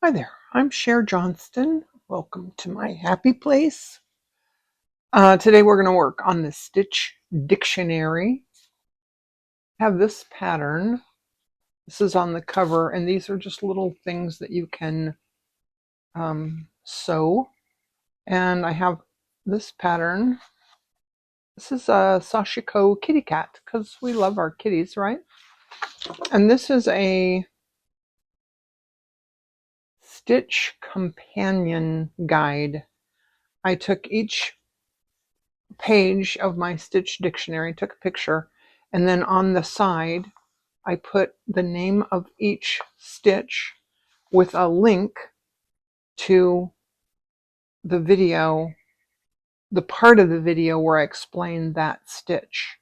Hi there, I'm Cher Johnston. Welcome to my happy place. Today we're going to work on the Stitch Dictionary. I have this pattern. This is on the cover, and these are just little things that you can sew. And I have this pattern. This is a Sashiko kitty cat, because we love our kitties, right? And this is a Stitch Companion Guide. I took each page of my Stitch dictionary, took a picture, and then on the side I put the name of each stitch with a link to the video, the part of the video where I explained that stitch.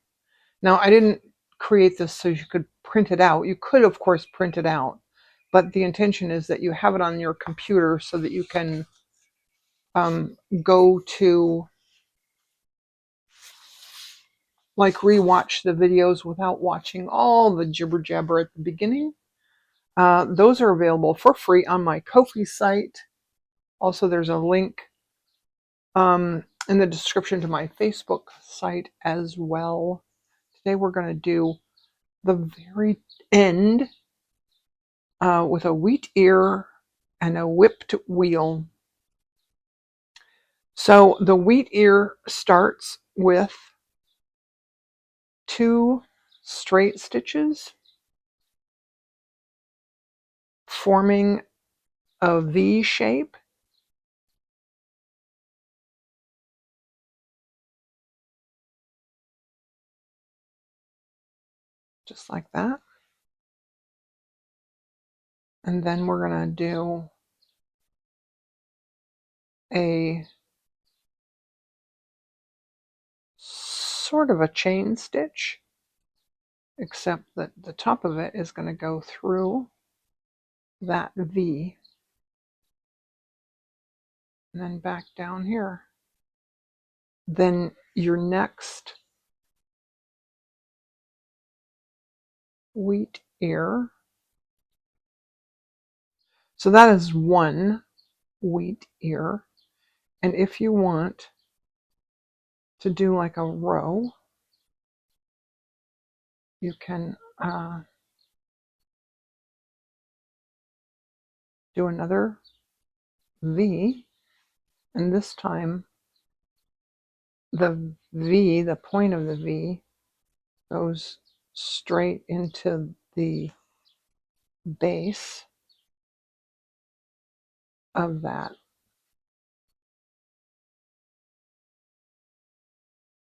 Now, I didn't create this so you could print it out. You could, of course, print it out, but the intention is that you have it on your computer so that you can go to like rewatch the videos without watching all the jibber jabber at the beginning. Those are available for free on my Ko-fi site. Also, there's a link in the description to my Facebook site as well. Today we're going to do the very end with a wheat ear and a whipped wheel. So the wheat ear starts with 2 straight stitches forming a V shape. Just like that. And then we're going to do a sort of a chain stitch, except that the top of it is going to go through that V and then back down here. Then your next wheat ear. So that is 1 wheat ear. And if you want to do like a row, you can do another V, and this time the V, the point of the V, goes straight into the base of that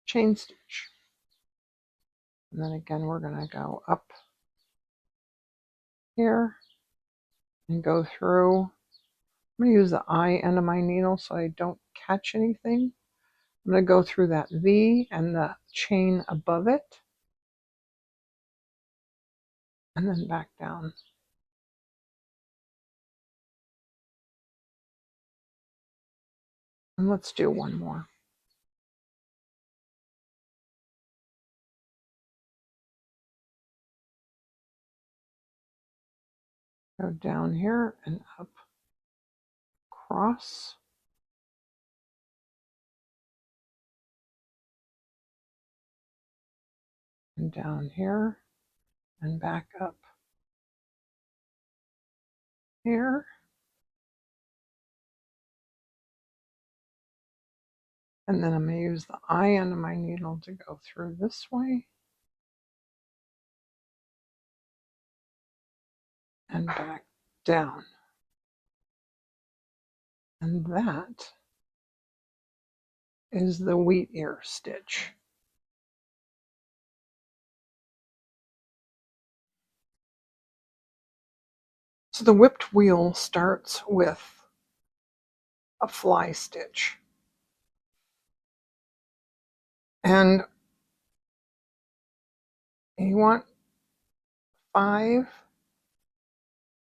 chain stitch. And then again, we're going to go up here and go through. I'm going to use the eye end of my needle so I don't catch anything. I'm going to go through that V and the chain above it, and then back down. And let's do one more. Go down here and up, across. And down here and back up here. And then I'm going to use the eye end of my needle to go through this way and back down. And that is the wheat ear stitch. So the whipped wheel starts with a fly stitch. And you want 5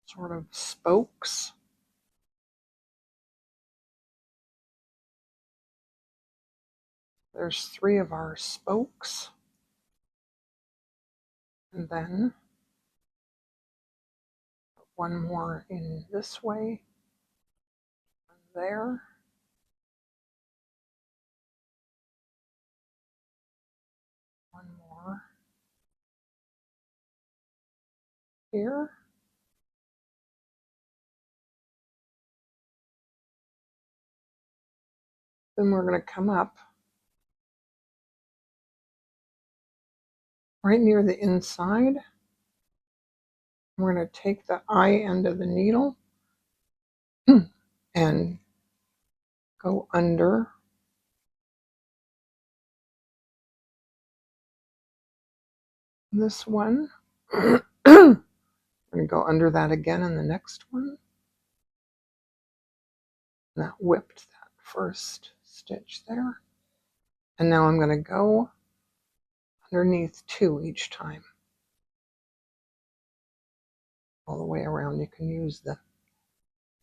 sort of spokes. There's 3 of our spokes. And then one more in this way, there. One more here. Then we're going to come up right near the inside. We're going to take the eye end of the needle and go under this one. We're going to go under that again in the next one. That whipped that first stitch there. And now I'm going to go underneath 2 each time. All the way around. You can use the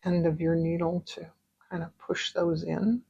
end of your needle to kind of push those in.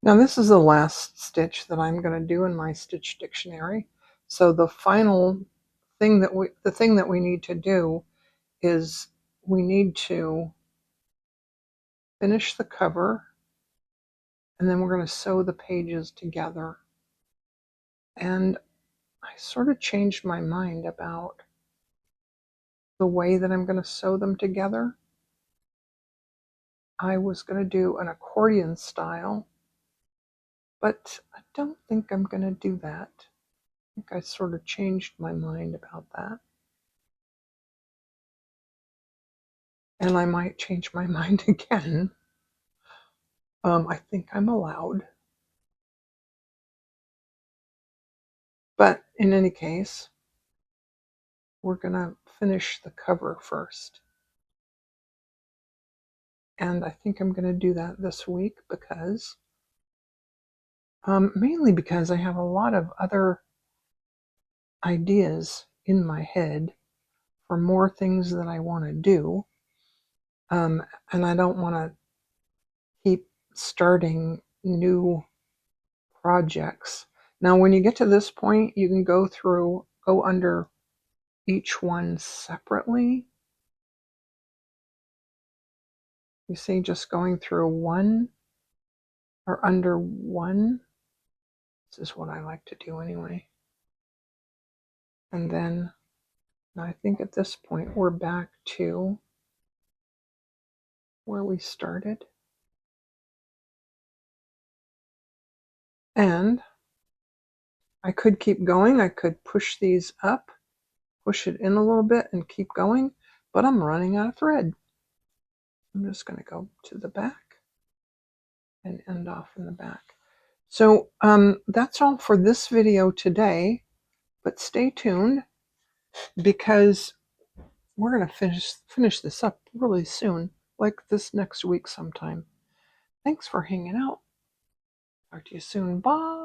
Now this is the last stitch that I'm going to do in my stitch dictionary. So the final thing that we need to do is we need to finish the cover, and then we're going to sew the pages together. And I sort of changed my mind about the way that I'm going to sew them together. I was going to do an accordion style, but I don't think I'm going to do that. I think I sort of changed my mind about that. And I might change my mind again. I think I'm allowed. But in any case, we're going to finish the cover first. And I think I'm going to do that this week because, mainly because I have a lot of other ideas in my head for more things that I want to do. And I don't want to keep starting new projects. Now, when you get to this point, you can go under each one separately. You see, just going through one or under one. This is what I like to do anyway. And then I think at this point we're back to where we started. And I could keep going. I could push these up, push it in a little bit and keep going, but I'm running out of thread. I'm just going to go to the back and end off in the back. So that's all for this video today, but stay tuned because we're going to finish this up really soon. like this next week sometime. Thanks for hanging out. Talk to you soon. Bye.